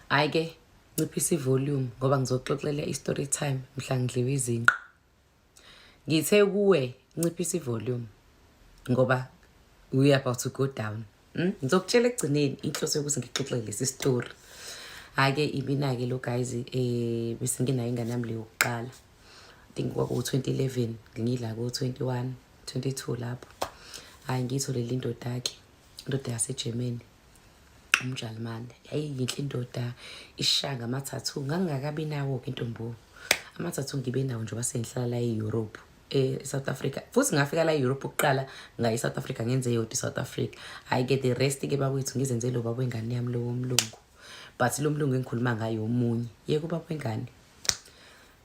Hhayi-ke nciphisa ivolume ngoba ngizoxoxela i-story time mhla ngidliwe izinqa. Ngithe kuwe nciphisa ivolume ngoba we about to go down. Ngizokutshela ekugcineni inhloso yokuthi ngixoxele lesi story. Hhayi-ke imina-ke lo guys bese nginayo ingane yami le yokuqala. I think kwaku-2011 ngiyila ko-21, 22 lapho. Hhayi ngiyitholele indoda-ke, indoda yaseGermany. Umjalimane yayiyinhle indoda ishanga ama-tattoo ngangingakabi nawo-ke intombo. Ama-tattoo ngibe nawo njengoba sengihlala la e-Europe e-South Africa futhi ngafika la e-Europe ukuqala ngaye e-South Africa ngenze yodwa i-South Africa. Hhayi-ke the rest-ke bakwethu ngizenzele lo baba wengane yami lo womlungu, but lo mlungu engikhuluma ngayo omunye yeke ubaba wengane.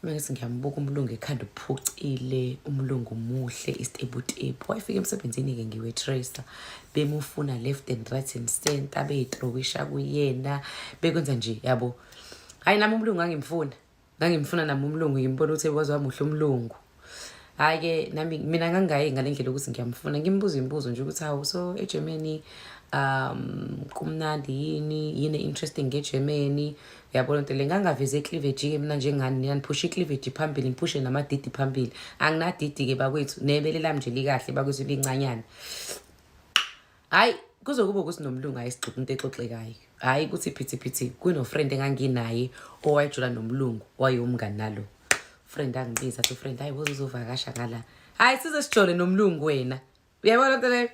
Mangisi ngiyambuka umlungu ekhanda uphucile, umlungu muhle istebutebhu. Wayefika emsebenzini-ke ngiwe-tracer bemufuna left and right and center beyithrowisha kuyena bekwenza nje yabo. Hhayi nami umlungu ngangimfuna nami umlungu ngimbona ukuthi waze wamuhle umlungu. Hhayi-ke nami mina ngangayi ngale ndlela ukuthi ngiyamfuna ngimbuza imibuzo nje ukuthi hawu so eGermany kumnandi yini interesting ngeGermany uyabona into le ngangaveze ecleavage-ke mina njengani naniphusha icleavage phambili ngiphushe namadidi phambili anginadidi-ke bakwethu nebele lami nje likahle bakwethu lincanyana. Hhayi kuze kube ukuthi nomlungu ayisixoxa into exoxekayo, hhayi ukuthi phithiphithi kunofriend enganginaye owayejula nomlungu wayewumngani nalo. Friend angibiza athi friend hayi woze uzovakasha ngala, hhayi size sijole nomlungu wena uyabona into leyo.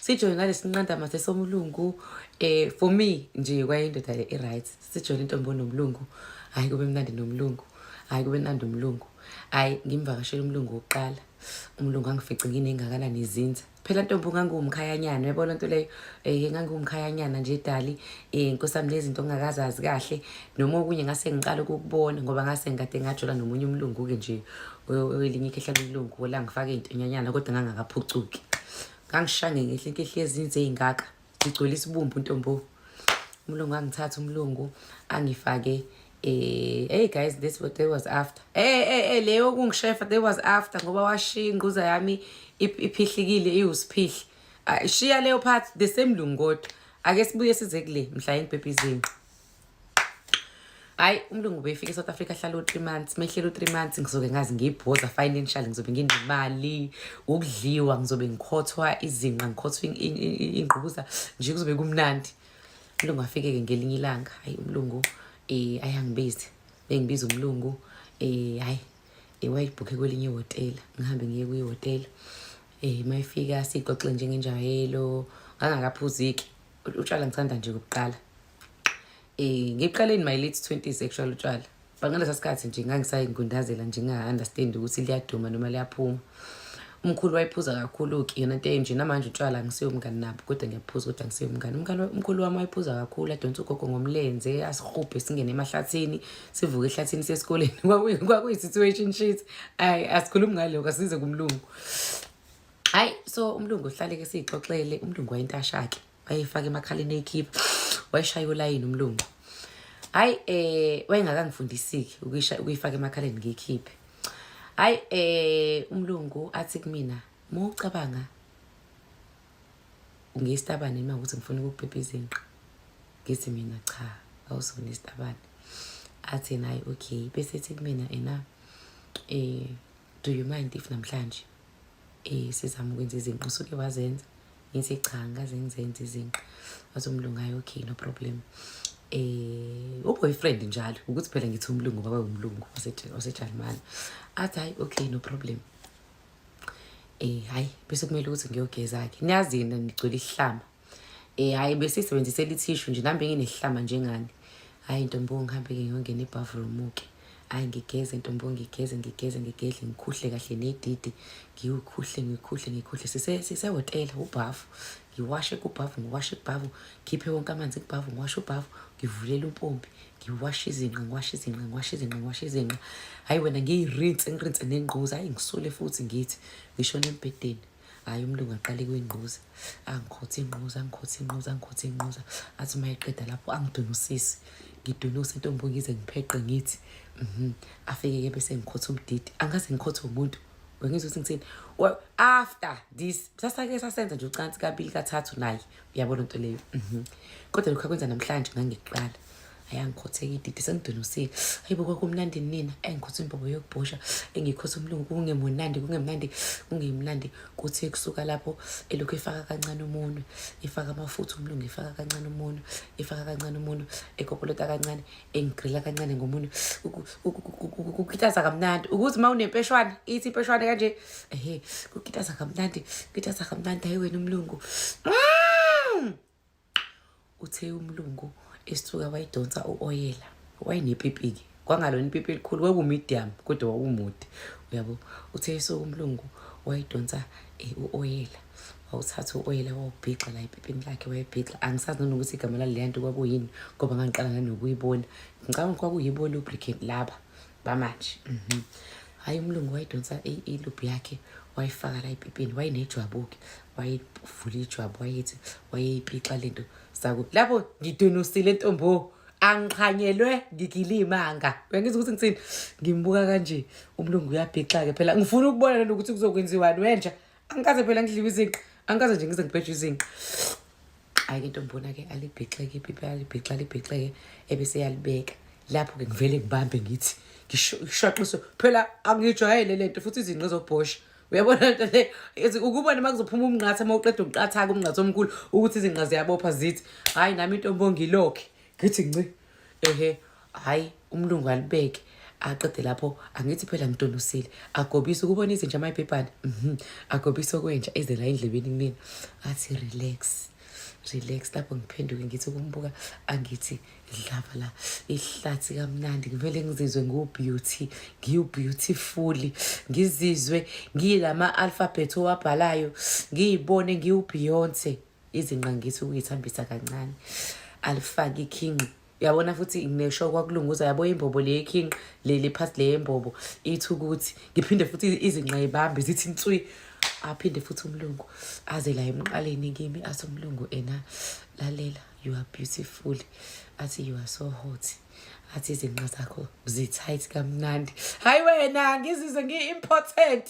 Sijoyine ngalesi nqandama sesomlungu for me nje kwayindoda e-right sijoyine intombi nomlungu. Hhayi kube mnandi nomlungu, hhayi kube mnandi umlungu. Hhayi ngimvakashela umlungu wokuqala, umlungu angifice nginengakanani izinza. Phela ntombi ngangiwumkhayanyana uyabona into leyo. Ngangiwumkhayanyana nje edali nkosami lezi zinto ngingakazazi kahle noma okunye ngase ngiqala ukukubona ngoba ngase ngikade ngajola nomunye umlungu-ke nje owelinye ikhehla lomlungu la ngifake iy'ntonyanyana kodwa ngangakaphucuki. Ngangishange ngehle ezinze ey'ngaka ngigcwele isibumbu ntombo. Umlungu angithatha umlungu angifake hey guys that was after leyo kungishefa that was after ngoba washiya ingquza yami iphihlikile iwusiphihli. Shiya leyo part the same mlungu kodwa ake sibuye size kule mhla engibhebhizini. Hhayi umlungu befika eSouth Africa ahlala u-3 months mehlele u-3 months ngizobe ngazi ngiyibhoza financially ngizobe nginemali ukudliwa ngizobe ngikhothwa izinqa ngikhothwa ingqubuza nje kuzobe kumnandi. Umlungu afike-ke ngelinye ilanga hhayi umlungu ayangibiza bengibiza umlungu hhayi wayibhukhe kwelinye ihhotela ngihambe ngiye kwihhotela mayifika siyixoxele njengenjayelo ngangakaphuziki utshwala ngithanda nje kokuqala. Ngiqaleni my late 20s actually utshwala but ngalesa sikhathi nje ngangisayingundazela nje nginga-understand ukuthi liyaduma noma liyaphuma. Umkhulu wayiphuza kakhulu-ke yona nto nje namanje utshwala angisiyo umngani nabo kodwa ngiyaphuza kodwa angisiyo umngani. Umkhulu wami wayiphuza kakhulu adonsa ugogo ngomlenze asihubhe singene emahlathini sivuke ehlathini sesikoleni kwakuyi-situation shit. Hhayi asikhulumi ngaloko asize kumlungu. Hhayi so umlungu uhlale-ke siyixoxele. Umlungu wayintasha-ke wayeyifaka emakhaleni eyikhipha wayeshaya ulayini umlungu. Hhayi wayengakangifundisi-ke ukuyifaka emakhaleni ngiyikhiphe. Hhayi umlungu athi kumina mawucabanga ngiyisitabane uma ukuthi ngifuna ukukubhebha izinqa. Ngithi mina cha awusona isitabane. Athi nayi okay bese ethi kumina do you mind if namhlanje sizama ukwenza izinqa usuke wazenza? Ngithi cha ngikaze ngizenze izinqa. Wathi umlungu hayi okay no problem. Uboyfriend njalo ukuthi phela ngithi umlungu baba umlungu waseJalimane. Athi hayi okay no problem. Hayi bese kumele ukuthi ngiyogeza-ke niyazi yena nigcwele isihlamba. Hayi bese isebenzisela ithishu nje nambe nginesihlamba njengani. Hayi ntombo ngihambe-ke ngiyongena e-bathroom-ke. Hayi ngigeze ntombo ngigeze ngikhuhle kahle nedidi ngikhuhle sisehhotela ubhafu ngiwashe kubhavu ngiwashe kubhavu khiphe wonke amanzi kubhavu ngiwashe ubhavu ngivulela umpompi ngiwashe izinqa. Hayi wena ngiyirinse nengquza hayi ngisule futhi ngithi ngishona embhedeni. Hayi umlungu aqale kwingquza angikhothe ingquza athi mayiqeda lapho angidonusisi ngidonuse intombo ngize ngipheqe ngithi afike-ke bese ngikhotha umdidi angaze ngikhothe umuntu wengizwe ukuthi ngithini. After this sasake sasenza nje ucansi kabili kathathu naye uyabona into leyo. Kodwa lokhu akwenza namhlanje ngangiqala ayangikhotheka ididi sengidonusile hayibo kwakumnandi nina engikhotha imbobo yokubhosha engikhotha umlungu kungemnandi kuthi kusuka lapho elokhu efaka kancane umunwe ifaka amafutha umlungu ifaka kancane umunwe ekopolota kancane engigrilla kancane ngomunwe ukitaza kamnandi ukuthi mawunempeshwana ithi impeshwana kanje kukitaza kamnandi hayi wena umlungu uthe umlungu esithuka wayidonsa uoyela wayenepipiki kwangalona ipipi elikhulu kwakumedium kodwa wawumude uyabo uthe esuka umlungu wayidonsa uoyela wawuthatha uoyela wawubhixa la ipipini lakhe wayebhixa angisazi nokuthi igama laleyo nto kwakuyini ngoba ngangiqala nanokuyibona ngicabanga kwakuyibona lubricant laba bamanje hayi umlungu wayidonsa ilubu yakhe wayifaka la ipipini wayenejwabu-ke wayevula ijwabu wayeyiphixa lento saku lapho ngidonusile ntombo angiqhanyelwe ngikilimanga uyangizwa ukuthi ngitsini ngimbuka kanje umlungu uyabhixa-ke phela ngifuna ukubona nokuthi kuzokwenziwani wenja angikaze phela ngidliwe izinqa angikaze nje ngize ngibhejwe izinqa hayi-ke ntombona-ke alibhixe-ke ipipi alibhixe-ke ebese yalibeka lapho-ke ngivele ngibambe ngithi ngishoqiswe phela angijwayele lento futhi izinqa zobhosha uyabona lento le ukubona uma kuzophuma umnqatha uma uqeda ukuqatha-ke umnqatha omkhulu ukuthi izinqa ziyabopha zithi hayi nami intombo ngilokhe ngithi ngci hayi umlungu alibeke aqede lapho angithi phela ngidonusile agobisa ukubona izinja amayibhebhane agobisa okwenja eze la endlebeni kumina athi relax lapho ngiphenduke ngithi ukumbuka angithi dlaba la ihlathi kamnandi ngivele ngizizwe ngiwu-beautiful ngizizwe ngiyilama alphabet owabhalayo ngiyibone ngiwu-Beyonce izinqa ngithi ukuyithambisa kancane alifake ikhinqi uyabona futhi nginesho kwakulunguza yabo imbobo le king le past le imbobo ithi ukuthi ngiphinde futhi izinqa ibambe zithi inswi aphinde futhi umlungu aze la emqaleni kimi athi umlungu ena lalela you are beautiful athi you are so hot athi izinqa zakho zi-tight kamnandi hayi wena ngizizwe ngi-important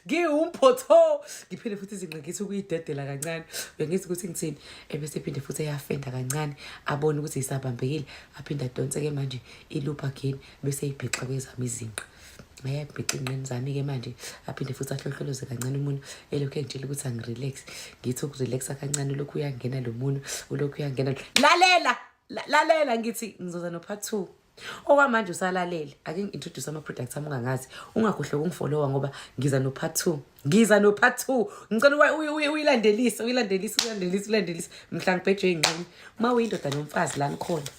ngiwumpotho ngiphinde futhi izinqa ngithi ukuyidedela kancane uyangithi ukuthi ngithini ebese phinde futhi eyafenda kancane abone ukuthi isabambekile aphinde adonse-ke manje iloop again bese eyibhixa kwezami izinqa ayabhixa ingqeni zami-ke manje aphinde futhi ahlohloloze kancane umuntu elokhu engitshela ukuthi angirelax ngithi ukurelaxa kancane ulokhu uyangena lo muntu ulokhu uyangena lalela ngithi ngizoza no-part 2 okwamanje usalalele ake ngi-introduce ama-products ami ungangazi ungakhohlwa ukungifollowa ngoba ngiza no-part 2 ngicela uyilandelise mhla ngibhejwe ingqini uma uyindoda nomfazi la nikhona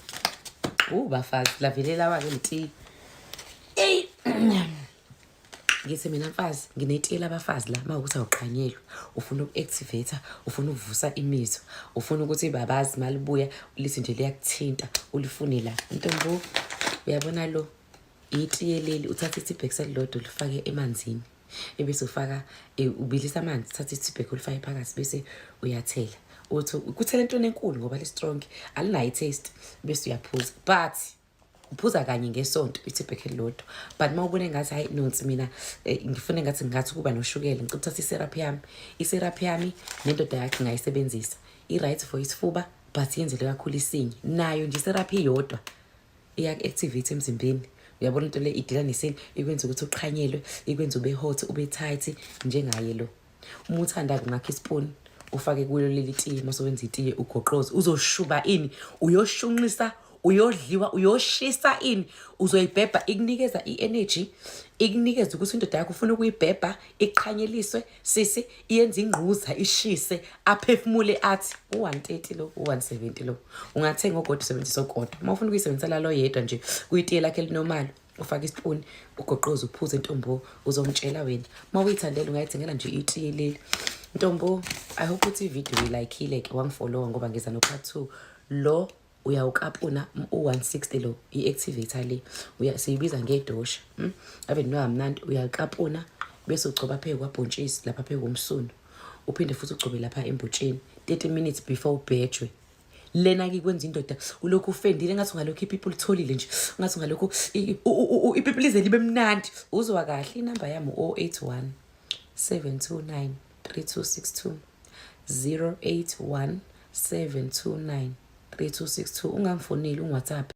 bafazi lavelela wake mti ngithi mina mfazi nginetiyela abafazi la mawukuthi awuqhanyelwe ufuna uku-activate ufuna ukuvusa imizwa ufuna ukuthi babazi malibuya lithi nje liyakuthinta ulifune la intombo uyabona lo itiyeleli uthatha itibhekisi elilodwa ulifake emanzini ebese ufaka ubilisa amanzi uthatha itibheki ulifake phakathi bese uyathela uthi ukuthela into enkulu ngoba li-strong alinayo i-taste bese uyaphuza but uphuza kanye ngesonto itibheki elilodwa but uma ubone ngathi hayi nonsi mina ngifune ngathi kuba noshukela ngicela uthatha isyrup yami nendoda yakhe ngayisebenzisa i-right for isifuba but yenzele kakhulu isinye nayo nje isyrup iyodwa iyak-activate emzimbeni uyabona into le idila nesini ikwenza ukuthi uqhanyelwe ikwenza ube hot ube tight njengaye lo uma uthanda-ke ngakho ispoon ufake kulo leli tiye uma sowenza itiye ugoqoze uzoshuba ini uyoshunqisa uyodliwa uyoshisa ini uzoyibhebha ikunikeza i-energy ikunikeza ukuthi indoda yakho ufuna ukuyibhebha iqhanyeliswe sisi iyenza ingquza ishise aphefumule athi u-130 lo u-170 lo ungathenga ogodwa usebenzisa okodwa uma ufuna ukuyisebenzisela lo yedwa nje kuyitiye lakhe elinormal ufake ispoon ugoqoze uphuze ntombo uzomtshela wena uma uyithandela ungayithengela nje itiye leli ntombo I hope ukuthi i-video uyilayikhile-ke wangifollowa ngoba ngiza no-part 2 lo uyawukapuna u-160 lo i-activator le siyibiza ngedosha abe nowamnandi uyakapuna bese ugcoba phezu kwabhontshisi lapha phezu komsunu uphinde futhi ugcobe lapha embotsheni 30 minutes before ubhejwe lena-ke kwenza indoda ulokhu ufendile ngathi ungalokhu ipipi ulitholile nje ngathi ungalokhu ipipi lize libe mnandi uzwa kahle inamba yami 081 729 3262 081 729 3262 ungangifoneli ungu-WhatsApp